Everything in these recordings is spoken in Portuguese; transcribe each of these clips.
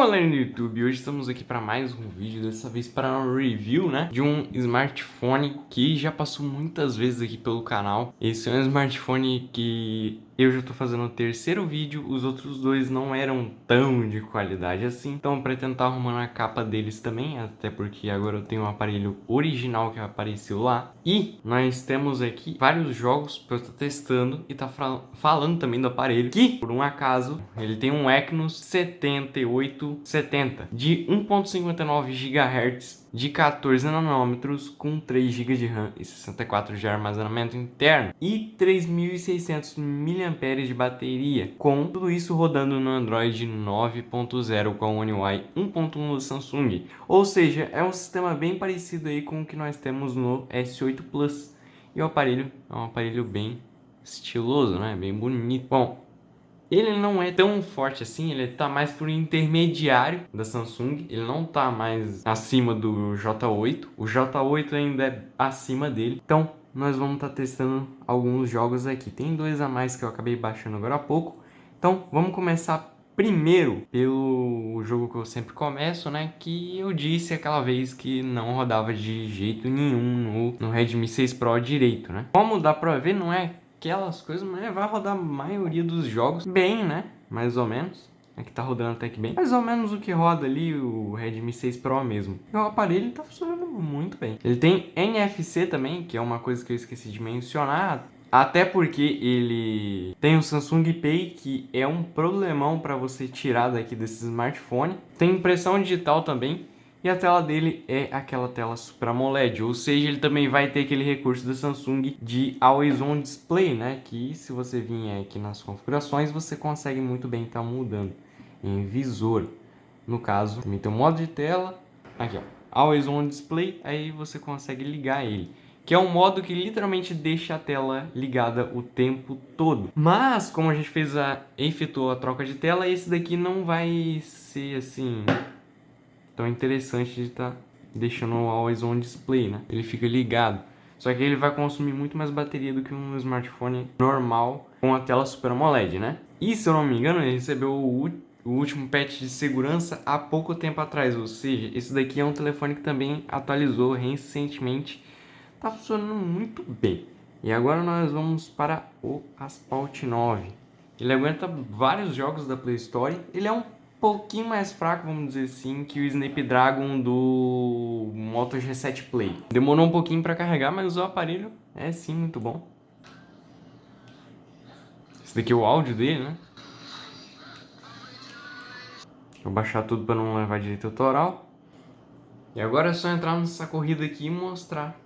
galera do YouTube, hoje estamos aqui para mais um vídeo, dessa vez para um review, né, de um smartphone que já passou muitas vezes aqui pelo canal. Esse é um smartphone que eu já tô fazendo o terceiro vídeo, os outros dois não eram tão de qualidade assim, então eu pretendo estar arrumando a capa deles também, até porque agora eu tenho um aparelho original que apareceu lá. E nós temos aqui vários jogos para eu estar testando e tá falando também do aparelho, que por um acaso ele tem um Exynos 7870 de 1.59 GHz de 14 nanômetros com 3 GB de RAM e 64 de armazenamento interno e 3.600 mAh de bateria, com tudo isso rodando no Android 9.0 com o One UI 1.1 do Samsung. Ou seja, é um sistema bem parecido aí com o que nós temos no S8 Plus. E o aparelho é um aparelho bem estiloso, né? Bem bonito. Bom, ele não é tão forte assim, ele tá mais por intermediário da Samsung, ele não tá mais acima do J8, o J8 ainda é acima dele, então nós vamos estar testando alguns jogos aqui. Tem dois a mais que eu acabei baixando agora há pouco, então vamos começar primeiro pelo jogo que eu sempre começo, né, que eu disse aquela vez que não rodava de jeito nenhum no Redmi 6 Pro direito, né. Como dá pra ver, não é aquelas coisas, mas vai rodar a maioria dos jogos bem, né? Mais ou menos. Aqui tá rodando até que bem. Mais ou menos o que roda ali o Redmi 6 Pro mesmo. E o aparelho tá funcionando muito bem. Ele tem NFC também, que é uma coisa que eu esqueci de mencionar. Até porque ele tem o Samsung Pay, que é um problemão para você tirar daqui desse smartphone. Tem impressão digital também. E a tela dele é aquela tela Super AMOLED, ou seja, ele também vai ter aquele recurso da Samsung de Always On Display, né? Que se você vier aqui nas configurações, você consegue muito bem estar mudando em visor. No caso, também tem o modo de tela, aqui ó, Always On Display, aí você consegue ligar ele. Que é um modo que literalmente deixa a tela ligada o tempo todo. Mas, como a gente efetuou a troca de tela, esse daqui não vai ser assim... Então é interessante de estar deixando o Always On Display, né? Ele fica ligado. Só que ele vai consumir muito mais bateria do que um smartphone normal com a tela Super AMOLED, né? E se eu não me engano, ele recebeu o último patch de segurança há pouco tempo atrás. Ou seja, esse daqui é um telefone que também atualizou recentemente. Tá funcionando muito bem. E agora nós vamos para o Asphalt 9. Ele aguenta vários jogos da Play Store. Ele é um pouquinho mais fraco, vamos dizer assim, que o Snapdragon do Moto G7 Play. Demorou um pouquinho para carregar, mas o aparelho é sim muito bom. Esse daqui é o áudio dele, né? Vou baixar tudo para não levar direito autoral. E agora é só entrar nessa corrida aqui e mostrar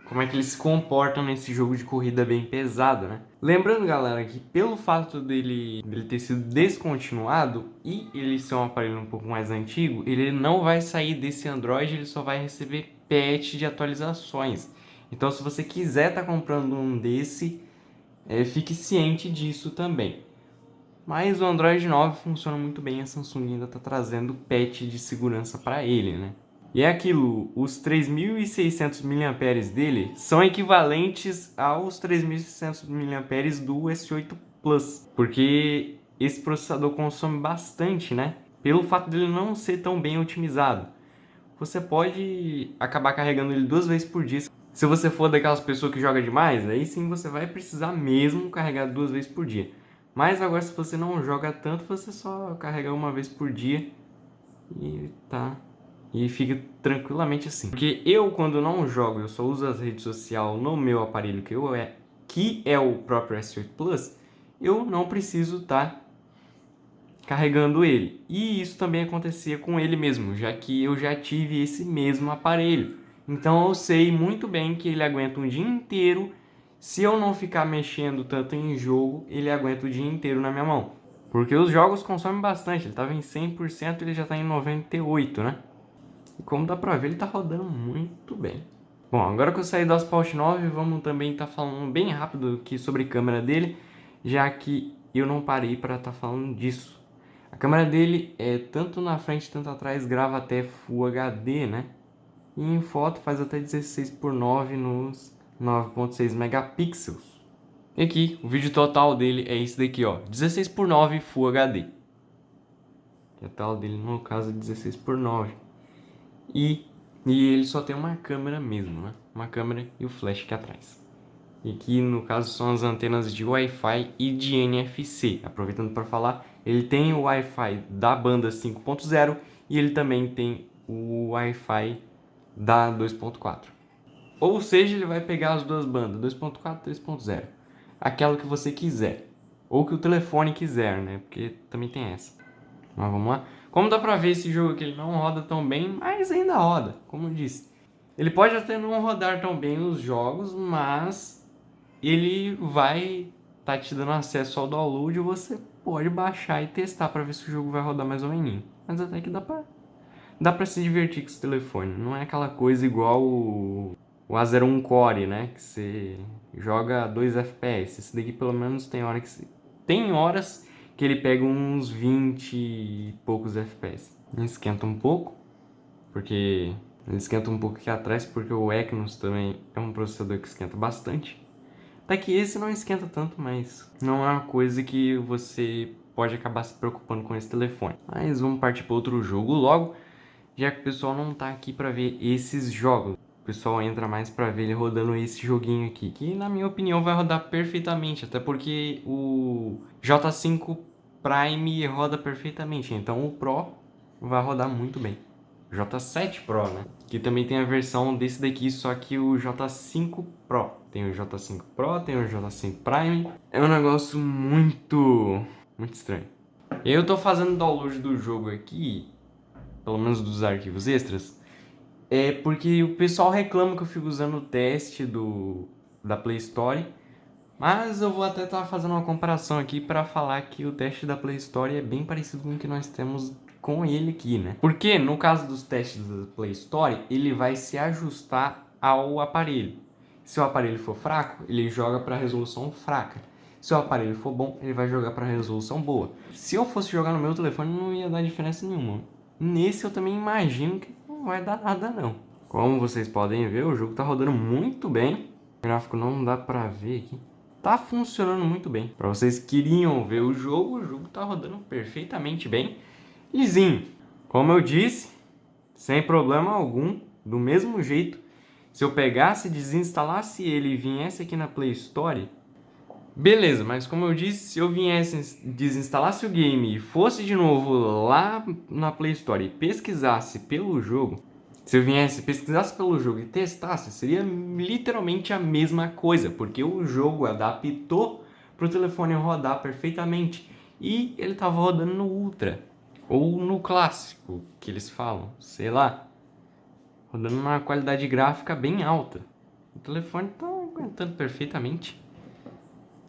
como é que eles se comportam nesse jogo de corrida bem pesado, né? Lembrando, galera, que pelo fato dele ter sido descontinuado e ele ser um aparelho um pouco mais antigo, ele não vai sair desse Android, ele só vai receber patch de atualizações. Então, se você quiser estar comprando um desse, fique ciente disso também. Mas o Android 9 funciona muito bem, a Samsung ainda está trazendo patch de segurança para ele, né? E é aquilo, os 3.600 mAh dele são equivalentes aos 3.600 mAh do S8 Plus, porque esse processador consome bastante, né? Pelo fato dele não ser tão bem otimizado. Você pode acabar carregando ele 2 vezes por dia. Se você for daquelas pessoas que joga demais, aí sim você vai precisar mesmo carregar 2 vezes por dia. Mas agora, se você não joga tanto, você só carrega uma vez por dia e tá... E fica tranquilamente assim. Porque eu, quando não jogo, eu só uso as redes sociais no meu aparelho, que é o próprio S8 Plus, eu não preciso estar carregando ele. E isso também acontecia com ele mesmo, já que eu já tive esse mesmo aparelho. Então eu sei muito bem que ele aguenta um dia inteiro. Se eu não ficar mexendo tanto em jogo, ele aguenta o dia inteiro na minha mão. Porque os jogos consomem bastante. Ele estava em 100%, ele já está em 98%, né? E como dá pra ver, ele tá rodando muito bem. Bom, agora que eu saí do Asphalt 9, vamos também estar falando bem rápido aqui sobre a câmera dele, já que eu não parei para estar falando disso. A câmera dele é tanto na frente, tanto atrás, grava até Full HD, né? E em foto faz até 16:9 nos 9.6 megapixels. E aqui, o vídeo total dele é esse daqui, ó, 16:9 Full HD. que a tela dele no caso é 16:9. E ele só tem uma câmera mesmo, né? Uma câmera e o flash aqui atrás. E aqui no caso são as antenas de Wi-Fi e de NFC. Aproveitando para falar, ele tem o Wi-Fi da banda 5.0 e ele também tem o Wi-Fi da 2.4. Ou seja, ele vai pegar as duas bandas, 2.4 e 3.0. Aquela que você quiser. Ou que o telefone quiser, né? Porque também tem essa. Mas vamos lá. Como dá pra ver, esse jogo aqui ele não roda tão bem, mas ainda roda, como eu disse. Ele pode até não rodar tão bem os jogos, mas ele vai tá te dando acesso ao download e você pode baixar e testar para ver se o jogo vai rodar mais ou menos. Mas até que dá pra se divertir com esse telefone. Não é aquela coisa igual o A01 Core, né? Que você joga 2 FPS. Esse daqui pelo menos tem horas que ele pega uns 20 e poucos FPS. Ele esquenta um pouco, porque ele esquenta um pouco aqui atrás, porque o Exynos também é um processador que esquenta bastante. Até que esse não esquenta tanto, mas não é uma coisa que você pode acabar se preocupando com esse telefone. Mas vamos partir para outro jogo logo, já que o pessoal não tá aqui para ver esses jogos. O pessoal entra mais para ver ele rodando esse joguinho aqui, que na minha opinião vai rodar perfeitamente, até porque o J5 Prime roda perfeitamente, então o Pro vai rodar muito bem. J7 Pro, né? Que também tem a versão desse daqui, só que o J5 Pro. Tem o J5 Pro, tem o J5 Prime. É um negócio muito estranho. Eu tô fazendo download do jogo aqui, pelo menos dos arquivos extras, é porque o pessoal reclama que eu fico usando o teste da Play Store, mas eu vou até estar fazendo uma comparação aqui para falar que o teste da Play Store é bem parecido com o que nós temos com ele aqui, né? Porque no caso dos testes da Play Store, ele vai se ajustar ao aparelho. Se o aparelho for fraco, ele joga para resolução fraca. Se o aparelho for bom, ele vai jogar para resolução boa. Se eu fosse jogar no meu telefone, não ia dar diferença nenhuma. Nesse eu também imagino que não vai dar nada não. Como vocês podem ver, o jogo tá rodando muito bem. O gráfico não dá para ver aqui. Tá funcionando muito bem. Para vocês que queriam ver o jogo tá rodando perfeitamente bem. Lisinho. Como eu disse, sem problema algum, do mesmo jeito, se eu pegasse, desinstalasse ele e viesse aqui na Play Store, beleza, mas como eu disse, se eu viesse, desinstalasse o game e fosse de novo lá na Play Store e pesquisasse pelo jogo, se eu viesse, pesquisasse pelo jogo e testasse, seria literalmente a mesma coisa, porque o jogo adaptou para o telefone rodar perfeitamente e ele estava rodando no Ultra ou no Clássico, que eles falam, sei lá, rodando uma qualidade gráfica bem alta. O telefone está aguentando perfeitamente,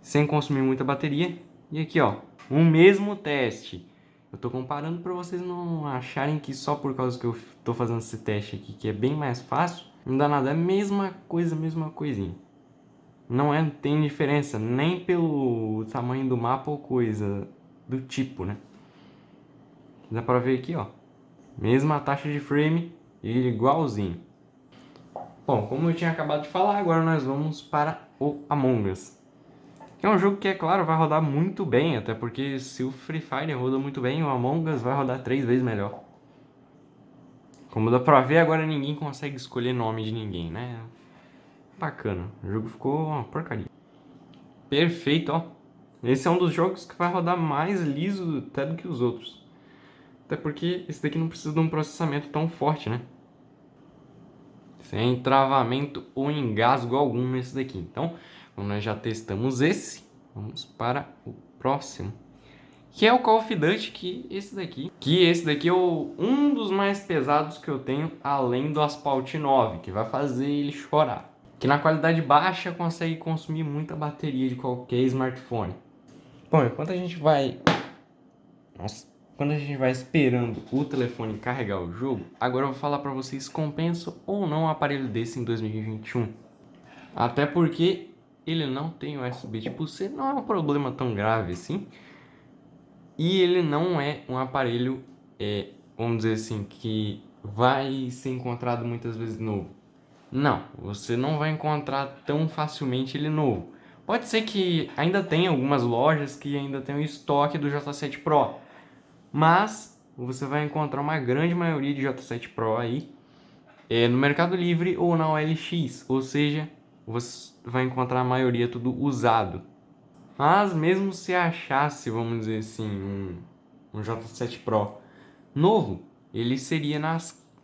sem consumir muita bateria. E aqui, ó, o mesmo teste. Eu tô comparando para vocês não acharem que só por causa que eu tô fazendo esse teste aqui, que é bem mais fácil, não dá nada. É a mesma coisa, mesma coisinha. Não tem diferença nem pelo tamanho do mapa ou coisa do tipo, né? Dá pra ver aqui, ó. Mesma taxa de frame e igualzinho. Bom, como eu tinha acabado de falar, agora nós vamos para o Among Us. Que é um jogo que, é claro, vai rodar muito bem, até porque se o Free Fire roda muito bem, o Among Us vai rodar 3 vezes melhor. Como dá pra ver, agora ninguém consegue escolher nome de ninguém, né? Bacana, o jogo ficou uma porcaria. Perfeito, ó. Esse é um dos jogos que vai rodar mais liso até do que os outros. Até porque esse daqui não precisa de um processamento tão forte, né? Sem travamento ou engasgo algum nesse daqui. Então, como nós já testamos esse, vamos para o próximo. Que é o Call of Duty, que esse daqui é um dos mais pesados que eu tenho, além do Asphalt 9, que vai fazer ele chorar. Que na qualidade baixa consegue consumir muita bateria de qualquer smartphone. Bom, enquanto a gente vai... Quando a gente vai esperando o telefone carregar o jogo, agora eu vou falar para vocês compensa ou não um aparelho desse em 2021. Até porque ele não tem USB tipo C, não é um problema tão grave assim. E ele não é um aparelho, vamos dizer assim, que vai ser encontrado muitas vezes novo. Não, você não vai encontrar tão facilmente ele novo. Pode ser que ainda tenha algumas lojas que ainda tenham estoque do J7 Pro, mas você vai encontrar uma grande maioria de J7 Pro aí no Mercado Livre ou na OLX, ou seja, você vai encontrar a maioria tudo usado. Mas mesmo se achasse, vamos dizer assim, um J7 Pro novo, ele seria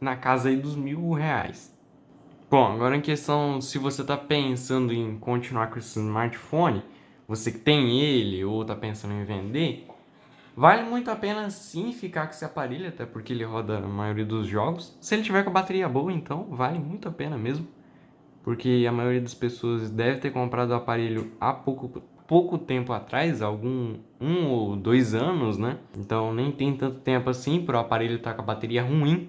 na casa aí dos R$ 1.000. Bom, agora em questão, se você está pensando em continuar com esse smartphone, você que tem ele ou está pensando em vender, vale muito a pena sim ficar com esse aparelho, até porque ele roda a maioria dos jogos. Se ele tiver com a bateria boa, então vale muito a pena mesmo, porque a maioria das pessoas deve ter comprado o aparelho há pouco tempo atrás, um ou 2 anos, né? Então nem tem tanto tempo assim para o aparelho estar com a bateria ruim.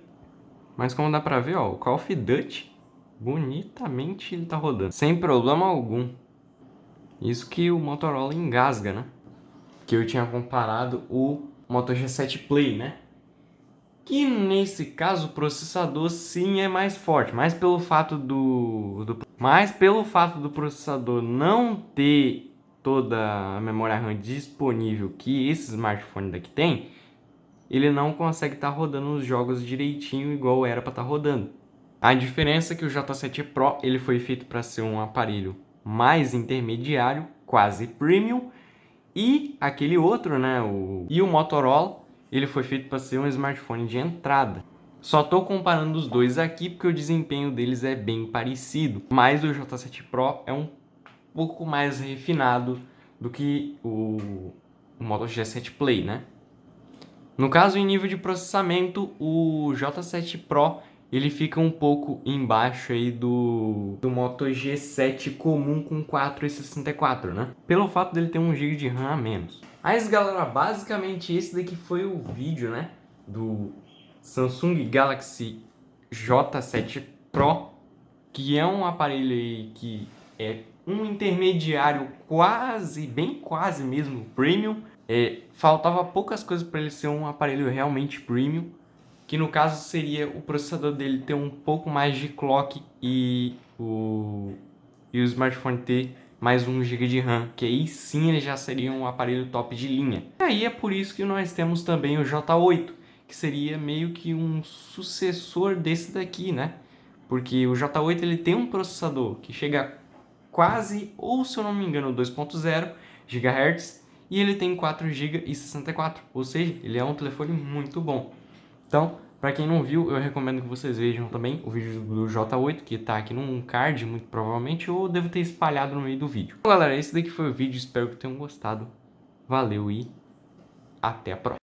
Mas como dá pra ver, ó, o Call of Duty, bonitamente ele tá rodando, sem problema algum. Isso que o Motorola engasga, né? Que eu tinha comparado o Moto G7 Play, né? Que nesse caso o processador sim é mais forte, mas pelo fato do processador não ter toda a memória RAM disponível que esse smartphone daqui tem, ele não consegue estar rodando os jogos direitinho igual era para estar rodando. A diferença é que o J7 Pro ele foi feito para ser um aparelho mais intermediário, quase premium, e aquele outro, né, o Motorola, ele foi feito para ser um smartphone de entrada. Só estou comparando os dois aqui porque o desempenho deles é bem parecido, mas o J7 Pro é um pouco mais refinado do que o Moto G7 Play, né? No caso, em nível de processamento, o J7 Pro ele fica um pouco embaixo aí do Moto G7 comum com 4,64, né? Pelo fato dele ter 1 GB de RAM a menos. Mas galera, basicamente esse daqui foi o vídeo, né? Do Samsung Galaxy J7 Pro, que é um aparelho aí que é um intermediário quase, bem quase mesmo, premium. Faltava poucas coisas para ele ser um aparelho realmente premium, que no caso seria o processador dele ter um pouco mais de clock e o smartphone ter mais 1 GB de RAM, que aí sim ele já seria um aparelho top de linha. E aí é por isso que nós temos também o J8, que seria meio que um sucessor desse daqui, né? Porque o J8 ele tem um processador que chega quase, ou se eu não me engano, 2.0 GHz, e ele tem 4 GB e 64, ou seja, ele é um telefone muito bom. Então, para quem não viu, eu recomendo que vocês vejam também o vídeo do J8, que está aqui num card, muito provavelmente, ou devo ter espalhado no meio do vídeo. Então, galera, esse daqui foi o vídeo, espero que tenham gostado. Valeu e até a próxima.